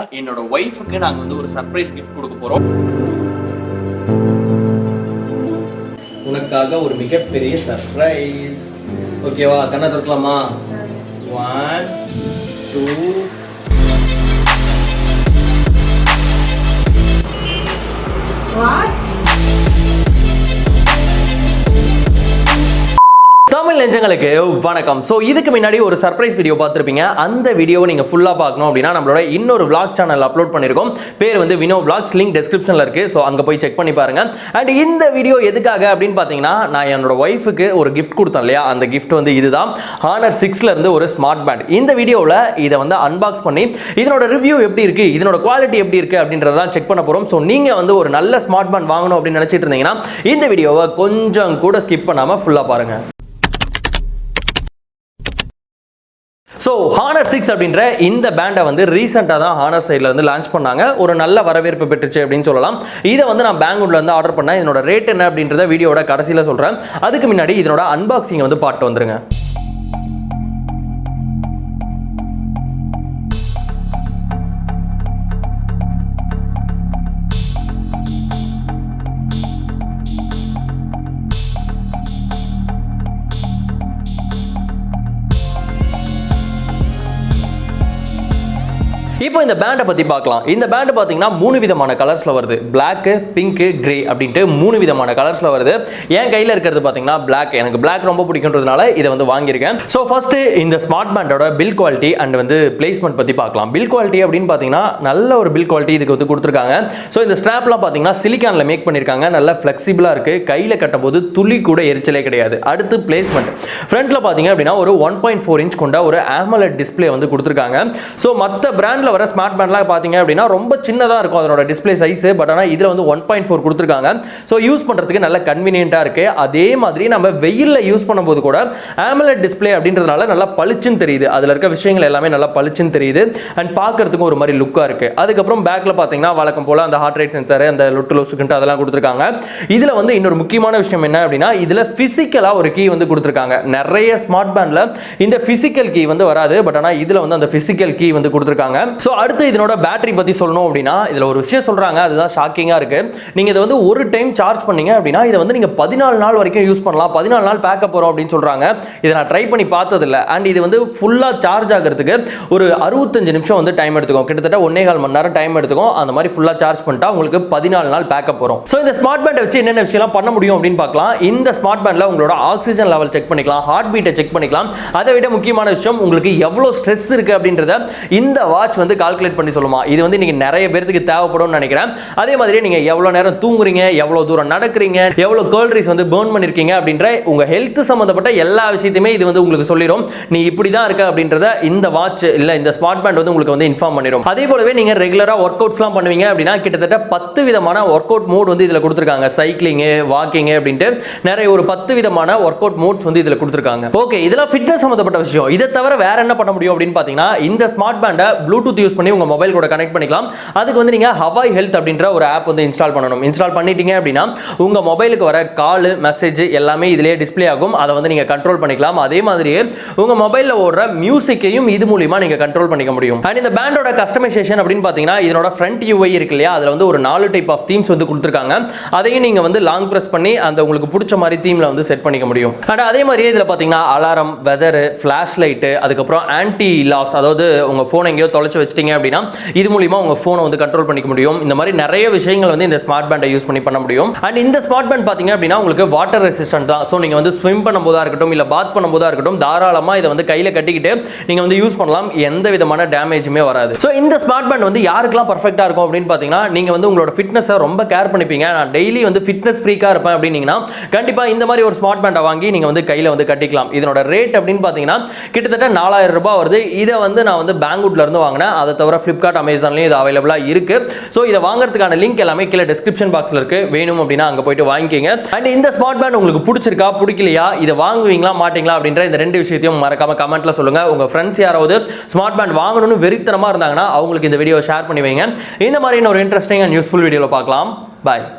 என்னோட ஒய்ஃபுக்கு நாங்கள் வந்து ஒரு சர்ப்ரைஸ் கிஃப்ட் கொடுக்க போகிறோம். உனக்காக ஒரு மிகப்பெரிய சர்ப்ரைஸ். ஓகேவா? கண்ணை திறக்கலாமா? 1 2 தமிழ் நெஞ்சங்களுக்கு வணக்கம். ஸோ இதுக்கு முன்னாடி ஒரு சர்ப்ரைஸ் வீடியோ பார்த்துருப்பீங்க. அந்த வீடியோவை நீங்கள் ஃபுல்லாக பார்க்கணும் அப்படின்னா நம்மளோட இன்னொரு vlog சேனல் அப்லோட் பண்ணியிருக்கோம். பேர் வந்து வினோ vlogs, லிங்க் டெஸ்கிரிப்ஷனில் இருக்குது. ஸோ அங்கே போய் செக் பண்ணி பாருங்க. அண்ட் இந்த வீடியோ எதுக்காக அப்படின்னு பார்த்தீங்கன்னா, நான் என்னோட ஒய்ஃபுக்கு ஒரு கிஃப்ட் கொடுத்தேன் இல்லையா, அந்த கிஃப்ட் வந்து இதுதான். Honor 6ல இருந்து ஒரு ஸ்மார்ட் பேண்ட். இந்த வீடியோவில் இதை வந்து அன்பாக்ஸ் பண்ணி இதனோட ரிவ்யூ எப்படி இருக்குது, இதனோட குவாலிட்டி எப்படி இருக்குது அப்படின்றதான் செக் பண்ண போகிறோம். ஸோ நீங்கள் வந்து ஒரு நல்ல ஸ்மார்ட் பேண்ட் வாங்கணும் அப்படின்னு நினச்சிட்டு இருந்தீங்கன்னா இந்த வீடியோவை கொஞ்சம் கூட ஸ்கிப் பண்ணாமல் ஃபுல்லாக பாருங்கள். ஸோ Honor 6 அப்படின்ற இந்த பேண்டை வந்து ரீசெண்டாக தான் Honor சைடில் வந்து லான்ச் பண்ணாங்க. ஒரு நல்ல வரவேற்பு பெற்றுச்சு அப்படின்னு சொல்லலாம். இதை வந்து நான் பெங்களூர்ல இருந்து ஆர்டர் பண்ணேன். இதனோட ரேட் என்ன அப்படின்றத வீடியோட கடைசியில் சொல்கிறேன். அதுக்கு முன்னாடி இதனோட அன்பாக்சிங் வந்து பார்த்து வந்துருங்க. இப்போ இந்த பேண்டை பற்றி பார்க்கலாம். இந்த பேண்டு பார்த்தீங்கன்னா 3 விதமான கலர்ஸில் வருது. பிளாக்கு, பிங்க்கு, கிரே அப்படின்ட்டு 3 விதமான கலர்ஸில் வருது. என் கையில் இருக்கிறது பார்த்தீங்கன்னா பிளாக். எனக்கு பிளாக் ரொம்ப பிடிக்குன்றதுனால இதை வந்து வாங்கியிருக்கேன். ஸோ ஃபர்ஸ்ட்டு இந்த ஸ்மார்ட் பேண்டோட பில் குவாலிட்டி அண்ட் வந்து பிளேஸ்மெண்ட் பற்றி பார்க்கலாம். பில் குவாலிட்டி அப்படின்னு பார்த்தீங்கன்னா நல்ல ஒரு பில் குவாலிட்டி இதுக்கு வந்து கொடுத்துருக்காங்க. ஸோ இந்த ஸ்ட்ராப்லாம் பார்த்தீங்கன்னா சிலிக்கானில் மேக் பண்ணியிருக்காங்க. நல்லா ஃப்ளெக்சிபிளாக இருக்குது. கையில் கட்டும்போது துளி கூட எரிச்சலே கிடையாது. அடுத்து பிளேஸ்மெண்ட். ஃப்ரண்ட்டில் பார்த்தீங்க அப்படின்னா ஒரு 1.4 இன்ச் கொண்ட ஒரு AMOLED டிஸ்பிளே வந்து கொடுத்துருக்காங்க. ஸோ மற்ற பிராண்டில் வர ஸ்மார்ட் பேண்ட்லாம் பார்த்தீங்க அப்படின்னா ரொம்ப சின்னதாக இருக்கும் அதனோட டிஸ்பிளே சைஸ். பட் ஆனால் இதில் வந்து 1.4 கொடுத்துருக்காங்க. ஸோ யூஸ் பண்ணுறதுக்கு நல்ல கன்வீனியன்ட்டாக இருக்குது. அதே மாதிரி நம்ம வெயிலில் யூஸ் பண்ணும்போது கூட AMOLED டிஸ்பிளே அப்படின்றதுனால நல்லா பளிச்சுன்னு தெரியுது. அதில் இருக்க விஷயங்கள் எல்லாமே நல்லா பளிச்சுன்னு தெரியுது. அண்ட் பார்க்கறதுக்கும் ஒரு மாதிரி லுக்காக இருக்குது. அதுக்கப்புறம் பேக்கில் பார்த்தீங்கன்னா வழக்கம் போல் அந்த ஹார்ட் ரேட் சென்சார், அந்த லொட்டு லொசுக்குன்ட்டு அதெல்லாம் கொடுத்துருக்காங்க. இதில் வந்து இன்னொரு முக்கியமான விஷயம் என்ன அப்படின்னா, இதில் ஃபிசிக்கலாக ஒரு கீ வந்து கொடுத்துருக்காங்க. நிறைய ஸ்மார்ட் பேண்டில் இந்த ஃபிசிக்கல் கீ வந்து வராது. பட் ஆனால் இதில் வந்து அந்த ஃபிசிக்கல் கீ வந்து கொடுத்துருக்காங்க. ஸோ அடுத்து இதனோட பேட்டரி பற்றி சொல்லணும் அப்படின்னா, இதில் ஒரு விஷயம் சொல்கிறாங்க, அதுதான் ஷாக்கிங்காக இருக்குது. நீங்கள் இதை வந்து ஒரு டைம் சார்ஜ் பண்ணீங்க அப்படின்னா இதை வந்து நீங்கள் 14 நாள் வரைக்கும் யூஸ் பண்ணலாம். 14 நாள் பேக்கப் போகிறோம் அப்படின்னு சொல்கிறாங்க. இதை நான் ட்ரை பண்ணி பார்த்ததில்லை. அண்ட் இது வந்து ஃபுல்லாக சார்ஜ் ஆகிறதுக்கு ஒரு 65 நிமிஷம் வந்து டைம் எடுத்துக்கும். கிட்டத்தட்ட 1.25 மணி நேரம் டைம் எடுத்துக்கும். அந்த மாதிரி ஃபுல்லாக சார்ஜ் பண்ணிட்டா உங்களுக்கு 14 நாள் பேக்கப் வரும். ஸோ இந்த ஸ்மார்ட் பேண்டை வச்சு என்னென்ன விஷயம்லாம் பண்ண முடியும் அப்படின்னு பார்க்கலாம். இந்த ஸ்மார்ட் பேண்டில் உங்களோட ஆக்சிஜன் லெவல் செக் பண்ணிக்கலாம், ஹார்ட் பீட்டை செக் பண்ணிக்கலாம். அதை விட முக்கியமான விஷயம், உங்களுக்கு எவ்வளோ ஸ்ட்ரெஸ் இருக்குது அப்படின்றத இந்த வாட்ச் வந்து கால்குலேட் பண்ணி சொல்லுமா. இது வந்து நீங்க நிறைய பேருக்கு தேவைப்படும் நினைக்கிறேன். அதே மாதிரி நீங்க எவ்வளவு நேரம் தூங்குறீங்க, எவ்வளவு தூரம் நடக்கிறீங்க, எவ்வளவு கலோரிஸ் வந்து பர்ன் பண்ணிருக்கீங்க அப்படின்ற உங்க ஹெல்த் சம்பந்தப்பட்ட எல்லா விஷயத்தையுமே இது வந்து உங்களுக்கு சொல்லிடும். நீ இப்படி தான் இருக்க அப்படின்றத இந்த வாட்ச் இல்ல இந்த ஸ்மார்ட் பேண்ட் வந்து உங்களுக்கு வந்து இன்ஃபார்ம் பண்ணிடும். அதே போலவே நீங்க ரெகுலரா ஒர்க் அவுட்ஸ்லாம் பண்ணுவீங்க அப்படின்னா கிட்டத்தட்ட 10 விதமான ஒர்க் அவுட் மோட் வந்து இதுல கொடுத்திருக்காங்க. சைக்கிளிங், வாக்கிங் அப்படின்ட்டு நிறைய ஒரு 10 விதமான ஒர்க் அவுட் மோட்ஸ் வந்து இதுல கொடுத்திருக்காங்க. ஓகே, இதெல்லாம் ஃபிட்னஸ் சம்பந்தப்பட்ட விஷயம். இதை தவிர வேற என்ன பண்ண முடியும் அப்படின்னு பாத்தீங்கன்னா, இந்த ஸ்மார்ட் பேண்டை ப்ளூடூத் யூஸ் பண்ணி உங்க மொபைல் கூட கனெக்ட் பண்ணிக்கலாம். அதுக்கு வந்து நீங்க ஹவாய் ஹெல்த் அப்படின்ற ஒரு ஆப் வந்து இன்ஸ்டால் பண்ணணும். இன்ஸ்டால் பண்ணிட்டீங்க அப்படின்னா உங்க மொபைலுக்கு வர கால், மெசேஜ் எல்லாமே இதிலே டிஸ்ப்ளே ஆகும். அதை வந்து நீங்க கண்ட்ரோல் பண்ணிக்கலாம். அதே மாதிரியே உங்க மொபைல்ல ஓடுற மியூசிக்கையும் இது மூலமா நீங்க கண்ட்ரோல் பண்ணிக்க முடியும். அண்ட் இந்த பேண்டோட கஸ்டமைசேஷன் அப்படின்னு பாத்தீங்கன்னா, இதனோட ஃப்ரண்ட் UI இருக்கு இல்லையா, அதுல வந்து ஒரு 4 டைப் ஆஃப் தீம்ஸ் வந்து கொடுத்திருக்காங்க. அதையும் நீங்க வந்து லாங் பிரஸ் பண்ணி அந்த உங்களுக்கு பிடிச்ச மாதிரி தீம்ல வந்து செட் பண்ணிக்க முடியும். அண்ட் அதே மாதிரியே இதுல பாத்தீங்கன்னா அலாரம், வெதர், ஃபிளாஷ் லைட், அதுக்கப்புறம் ஆன்டி லாஸ், அதாவது உங்க போன் எங்கேயோ தொலைச்சு வச்சிட்டீங்க அப்படின்னா இது மூலமா உங்க போனை வந்து கண்ட்ரோல் பண்ணிக்க முடியும். இந்த மாதிரி நிறைய விஷயங்கள் வந்து இந்த ஸ்மார்ட் பேண்டை யூஸ் பண்ணி பண்ண முடியும். அண்ட் இந்த ஸ்மார்ட் பேண்ட் பாத்தீங்க அப்படின்னா உங்களுக்கு வாட்டர் ரெசிஸ்டன்ட் தான். ஸோ நீங்க வந்து ஸ்விம் பண்ணும்போதா இருக்கட்டும், இல்ல பாத் பண்ணும்போதா இருக்கட்டும், தாராளமா இதை வந்து கையில கட்டிக்கிட்டு நீங்க வந்து யூஸ் பண்ணலாம். எந்த விதமான டேமேஜுமே வராது. ஸோ இந்த ஸ்மார்ட் பேண்ட் வந்து யாருக்கெல்லாம் பர்ஃபெக்டா இருக்கும் அப்படின்னு பாத்தீங்கன்னா, நீங்க வந்து உங்களோட ஃபிட்னஸை ரொம்ப கேர் பண்ணிப்பீங்க. நான் டெய்லி வந்து ஃபிட்னஸ் ஃப்ரீக்கா இருப்பேன் அப்படின்னீங்கன்னா கண்டிப்பா இந்த மாதிரி ஒரு ஸ்மார்ட் பேண்டை வாங்கி நீங்க வந்து கையில வந்து கட்டிக்கலாம். இதனோட ரேட் அப்படின்னு பாத்தீங்கன்னா கிட்டத்தட்ட 4000 ரூபாய் வருது. இதை வந்து நான் வந்து பெங்களூர்ல இருந்து வாங்கினேன். அதை தவிர பிளிப்கார்ட், அமேசான்லயும் இது அவைலபிளா இருக்கு. சோ இத வாங்குறதுக்கான லிங்க் எல்லாமே கீழ டிஸ்கிரிப்ஷன் பாக்ஸ்ல இருக்கு. வேணும் அப்படினா அங்க போய்ட்டு வாங்கிக்கங்க. அண்ட் இந்த ஸ்மார்ட் பேண்ட் உங்களுக்கு பிடிச்சிருக்கா, பிடிக்கலையா, இத வாங்குவீங்களா மாட்டீங்களா அப்படின்ற இந்த ரெண்டு விஷயத்தையும் மறக்காம கமெண்ட்ல சொல்லுங்க. உங்க ஃப்ரெண்ட்ஸ் யாராவது ஸ்மார்ட் பேண்ட் வாங்கணும்னு வெறித்தனமா இருந்தாங்கன்னா அவங்களுக்கு இந்த வீடியோ ஷேர் பண்ணி வைங்க. இந்த மாதிரி ஒரு இன்ட்ரெஸ்டிங் அண்ட் யூஸ்ஃபுல் வீடியோல பார்க்கலாம். பை.